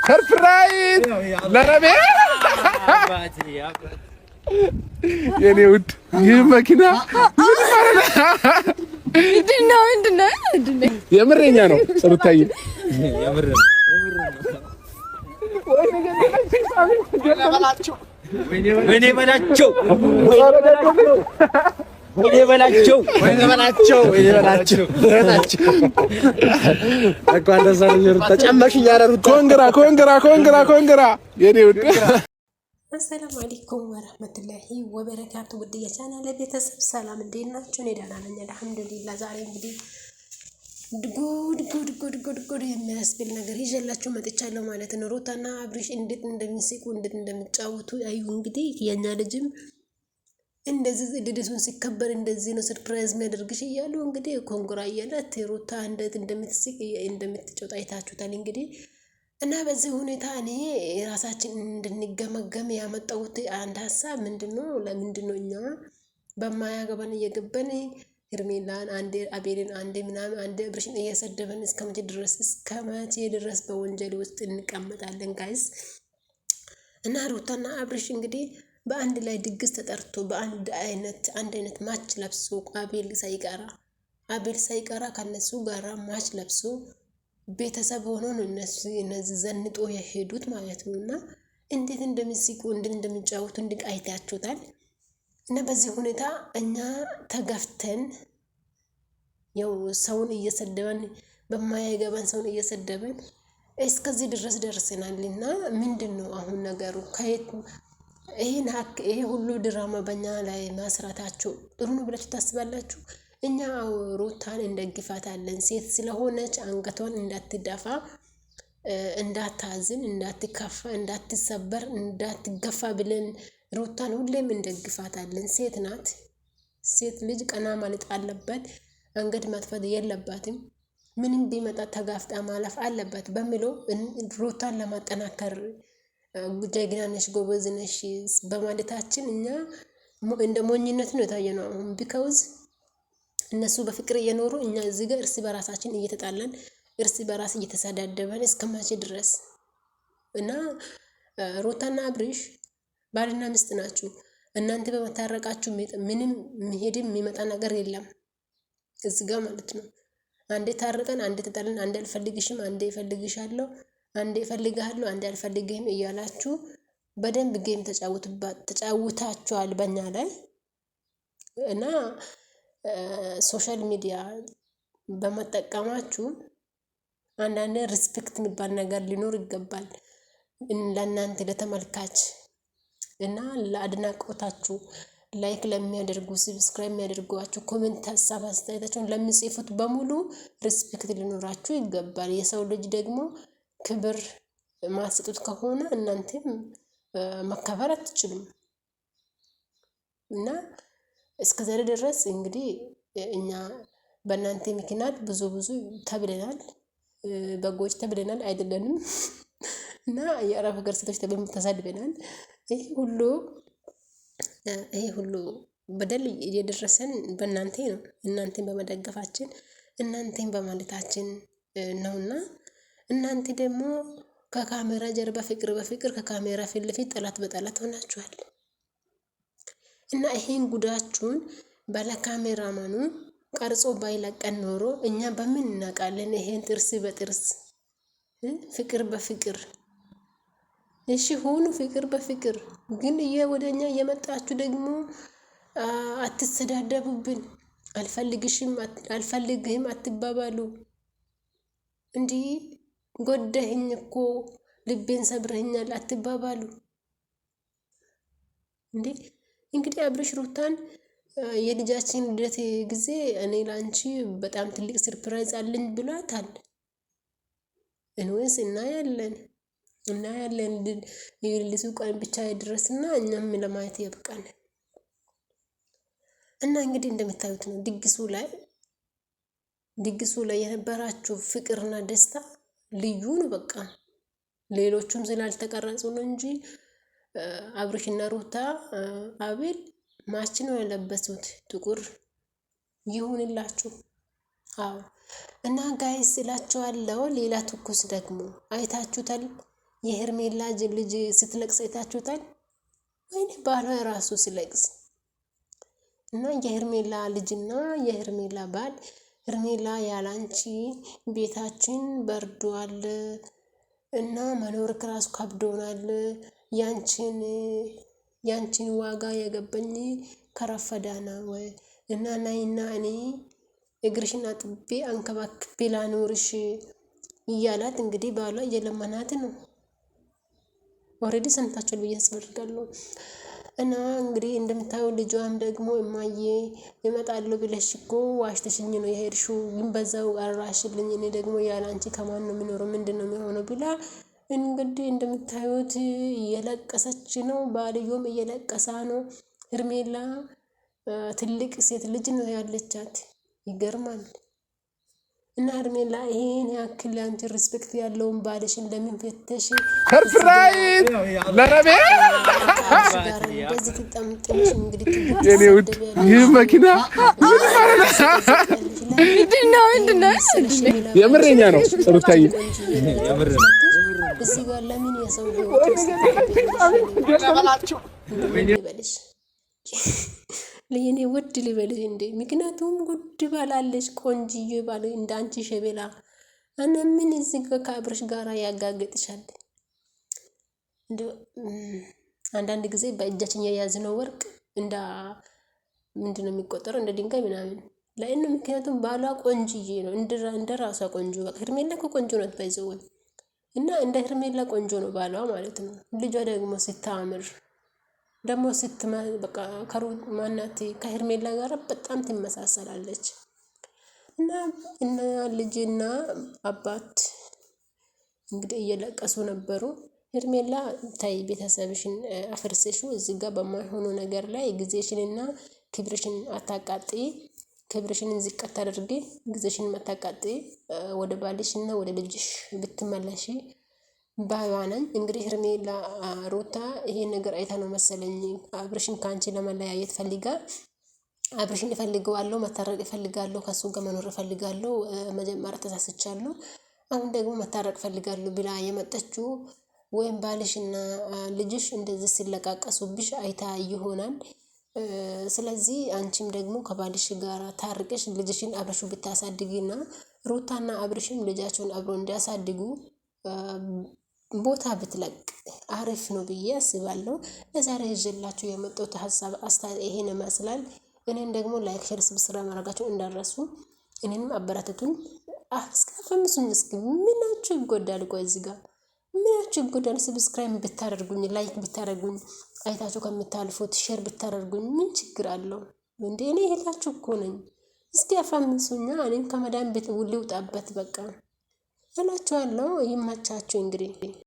ሰርፕራይዝ ለረቤ የኔ ውድ ይህ መኪና ምንድነው? የምሬኛ ነው ሰርታይ የምሬኛ ወይኔ በላቸው ኮንግራ የኔ ውድ። አሰላሙ አለይኩም ወራህመቱላሂ ወበረካቱ። ውድ የቻናሌ ቤተሰብ ሰላም እንዴት ናችሁ? እኔ ደህና ነኝ አልሐምዱሊላህ። ዛሬ እንግዲህ ጉድ የሚያስብል ነገር ይዤላችሁ መጥቻለሁ ማለት ነው። ሩታና አብርሽ እንዴት እንደሚስቁ እንዴት እንደሚጫወቱ አዩ። እንግዲህ የኛ ልጅም እንደዚህ ልደቱን ሲከበር እንደዚህ ነው ሰርፕራይዝ የሚያደርግሽ እያሉ እንግዲህ ኮንግራ እያላት ሩታ እንዴት እንደምትስቅ እንደምትጫወት አይታችሁታል እንግዲህ። እና በዚህ ሁኔታ እኔ ራሳችን እንድንገመገም ያመጣሁት አንድ ሀሳብ ምንድነው? ለምንድነው እኛ በማያገባን እየገባን ሄርሜላን አንዴ አቤልን አንዴ ምናምን አንዴ አብርሽን እየሰደበን እስከ መቼ ድረስ በወንጀል ውስጥ እንቀመጣለን ጋይስ? እና ሩታና አብርሽ እንግዲህ በአንድ ላይ ድግስ ተጠርቶ በአንድ አይነት ማች ለብሶ አቤል ሳይቀራ ከነሱ ጋራ ማች ለብሶ ቤተሰብ ሆኖ ነው እነዚህ ዘንጦ የሄዱት ማለት ነው። እና እንዴት እንደሚስቁ እንዴት እንደሚጫወቱ እንድቃይታችሁታል። እና በዚህ ሁኔታ እኛ ተገፍተን ያው ሰውን እየሰደበን በማያገባን ሰውን እየሰደበን እስከዚህ ድረስ ደርሰናል። እና ምንድነው አሁን ነገሩ? ከየት ይሄ ሁሉ ድራማ በእኛ ላይ ማስራታቸው ጥሩ ነው ብላችሁ ታስባላችሁ? እኛ ሩታን እንደግፋታለን። ሴት ስለሆነች አንገቷን እንዳትደፋ፣ እንዳታዝን፣ እንዳትከፋ፣ እንዳትሰበር፣ እንዳትገፋ ብለን ሩታን ሁሌም እንደግፋታለን። ሴት ናት። ሴት ልጅ ቀና ማለት አለበት፣ አንገት ማጥፋት የለባትም። ምንም ቢመጣ ተጋፍጣ ማለፍ አለበት በሚለው ሩታን ለማጠናከር ጀግና ነሽ፣ ጎበዝ ነሽ በማለታችን እኛ እንደ ሞኝነት ነው የታየነው አሁን ቢካውዝ እነሱ በፍቅር እየኖሩ እኛ እዚህ ጋር እርስ በራሳችን እየተጣላን እርስ በራስ እየተሰዳደበን እስከ መቼ ድረስ? እና ሩታና አብርሽ ባልና ሚስት ናችሁ። እናንተ በመታረቃችሁ ምንም መሄድም የሚመጣ ነገር የለም እዚህ ጋር ማለት ነው። አንዴ ታርቀን አንዴ ተጣለን፣ አንዴ አልፈልግሽም፣ አንዴ እፈልግሻለሁ፣ አንዴ እፈልግሃለሁ፣ አንዴ አልፈልግህም እያላችሁ በደንብ ጌም ተጫውታችኋል በእኛ ላይ እና ሶሻል ሚዲያ በመጠቀማችሁ አንዳንድ ሪስፔክት የሚባል ነገር ሊኖር ይገባል። ለእናንተ ለተመልካች እና ለአድናቆታችሁ ላይክ ለሚያደርጉ ሰብስክራይብ የሚያደርጓችሁ ኮሜንት ሀሳብ አስተያየታችሁን ለሚጽፉት በሙሉ ሪስፔክት ሊኖራችሁ ይገባል። የሰው ልጅ ደግሞ ክብር ማስጡት ከሆነ እናንተም መከበር አትችሉም። እና እስከ ዛሬ ድረስ እንግዲህ እኛ በእናንተ ምክንያት ብዙ ተብለናል፣ በጎች ተብለናል አይደለንም። እና የአረብ ሀገር ሴቶች ተሰድበናል። ይሄ ሁሉ በደል የደረሰን በእናንተ ነው። እናንተን በመደገፋችን እናንተን በማለታችን ነውና እናንተ ደግሞ ከካሜራ ጀርባ ፍቅር በፍቅር ከካሜራ ፊት ለፊት ጠላት በጠላት ሆናችኋል። እና ይሄን ጉዳችሁን ባለካሜራማኑ ቀርጾ ባይለቀን ኖሮ እኛ በምን እናውቃለን? ይሄን ጥርስ በጥርስ ፍቅር በፍቅር እሺ ሆኑ ፍቅር በፍቅር ግን ወደኛ እየመጣችሁ ደግሞ አትሰዳደቡብን። አልፈልግህም አትባባሉ። እንዲህ ጎደህኝ እኮ ልቤን ሰብረኛል አትባባሉ። እንግዲህ አብርሽ ሩታን የልጃችን ልደት ጊዜ እኔ ላንቺ በጣም ትልቅ ሰርፕራይዝ አለኝ ብሏታል። እንወስ እናያለን የልደቱ ቀን ብቻ ይድረስና እኛም ለማየት ያብቃን። እና እንግዲህ እንደምታዩት ነው ድግሱ ላይ የነበራችሁ ፍቅርና ደስታ ልዩ ነው። በቃ ሌሎቹም ስላልተቀረጹ ነው እንጂ አብርሽና ሩታ አቤል ማች ነው የለበሱት። ጥቁር ይሁንላችሁ። አዎ። እና ጋይስ እላችኋለሁ ሌላ ትኩስ ደግሞ አይታችሁታል። የሄርሜላ ልጅ ስትለቅስ አይታችሁታል? ወይኔ ባሏ ራሱ ሲለቅስ እና የሄርሜላ ልጅና የሄርሜላ ባል ሄርሜላ ያላንቺ ቤታችን በርዷል እና መኖር ራሱ ከብዶናል። ያንቺን ዋጋ የገባኝ ከረፈዳ ነው እና ነይና እኔ እግርሽን አጥቤ አንከባክቤ ላኖርሽ እያላት እንግዲህ ባሏ እየለመናት ነው። ኦልሬዲ ሰምታችኋል ብዬ አስባለሁ። እና እንግዲህ እንደምታዩ ልጇም ደግሞ እማዬ እመጣለሁ ብለሽ እኮ ዋሽተሽኝ ነው የሄድሽው፣ ግን በዛው አራሽልኝ፣ እኔ ደግሞ ያላንቺ ከማን ነው የሚኖረው ምንድን ነው የሚሆነው ብላ እንግዲህ እንደምታዩት እየለቀሰች ነው። ባልዮም እየለቀሳ ነው። ሄርሜላ ትልቅ ሴት ልጅ ነው ያለቻት። ይገርማል። እና ሄርሜላ ይሄን ያክል አንቺ ሪስፔክት ያለውን ባልሽን ለምን ፈተሽ ሰርፕራይዝ ለረቤ እንደዚህ ትጠምጥምሽ? እንግዲህ የኔ ውድ ይህ መኪና ምንድነው? የምሬኛ ነው ሩታዬ፣ የምር ነው። እዚህ ጋር ለምን የሰው ልበልሽ ለኔ ውድ ልበልሽ እንዴ? ምክንያቱም ጉድ ባላለሽ ቆንጅዬ ባለ እንዳንቺ ሸቤላ እና ምን እዚህ ጋር ከአብርሽ ጋራ ያጋግጥሻል? አንዳንድ ጊዜ በእጃችን የያዝነው ወርቅ እንደ ምንድነው የሚቆጠረው? እንደ ድንጋይ ምናምን ለእነ ምክንያቱም ባሏ ቆንጅዬ ነው፣ እንደ ራሷ ቆንጆ። በቃ ሄርሜላ እኮ ቆንጆ ነው ባይዘው እና እንደ ሄርሜላ ቆንጆ ነው ባሏ ማለት ነው። ልጇ ደግሞ ስታምር ደግሞ በቃ ማናት ከሄርሜላ ጋር በጣም ትመሳሰላለች። እና ልጅና አባት እንግዲህ እየለቀሱ ነበሩ። ሄርሜላ ታይ ቤተሰብሽን አፍርሰሹ እዚህ ጋር በማይሆኑ ነገር ላይ ጊዜሽንና ክብርሽን አታቃጥይ። ክብርሽን ዝቅ አታድርጊ፣ ጊዜሽን አታቃጥይ። ወደ ባልሽና ወደ ልጅሽ ብትመለሺ ባይዋነኝ። እንግዲህ ሄርሜላ ሩታ ይሄን ነገር አይታ ነው መሰለኝ አብርሽን ካንቺ ለመለያየት ፈልጋ አብርሽን እፈልገዋለሁ፣ መታረቅ እፈልጋለሁ፣ ከሱ ጋር መኖር እፈልጋለሁ፣ መጀመሪያ ተሳስቻለሁ፣ አሁን ደግሞ መታረቅ እፈልጋለሁ ብላ የመጣችው ወይም ባልሽና ልጅሽ እንደዚህ ሲለቃቀሱብሽ አይታ ይሆናል። ስለዚህ አንቺም ደግሞ ከባልሽ ጋር ታርቀሽ ልጅሽን አብረሹ ብታሳድጊና ሩታና አብርሽም ልጃቸውን አብሮ እንዲያሳድጉ ቦታ ብትለቅ አሪፍ ነው ብዬ አስባለሁ። ለዛሬ ይዤላችሁ የመጣሁት ሀሳብ አስተያየት ይሄን ይመስላል። እኔን ደግሞ ላይክ፣ ሼር፣ ሰብስክራይብ ማድረጋችሁን እንዳትረሱ። እኔንም አበረታቱኝ። እስከ 5 እስኪ ምናችሁ ይጎዳል? ቆይ እዚህ ጋር ምናችሁ ይጎዳል? ሰብስክራይብ ብታደርጉኝ፣ ላይክ ብታደርጉኝ፣ አይታችሁ ከምታልፉት ሼር ብታደርጉኝ ምን ችግር አለው እንዴ? እኔ እህታችሁ እኮ ነኝ። እስኪ አፋምሱኛ፣ እኔም ከመዳን ቤት ልውጣበት በቃ እላችኋለሁ። ይመቻችሁ እንግዲህ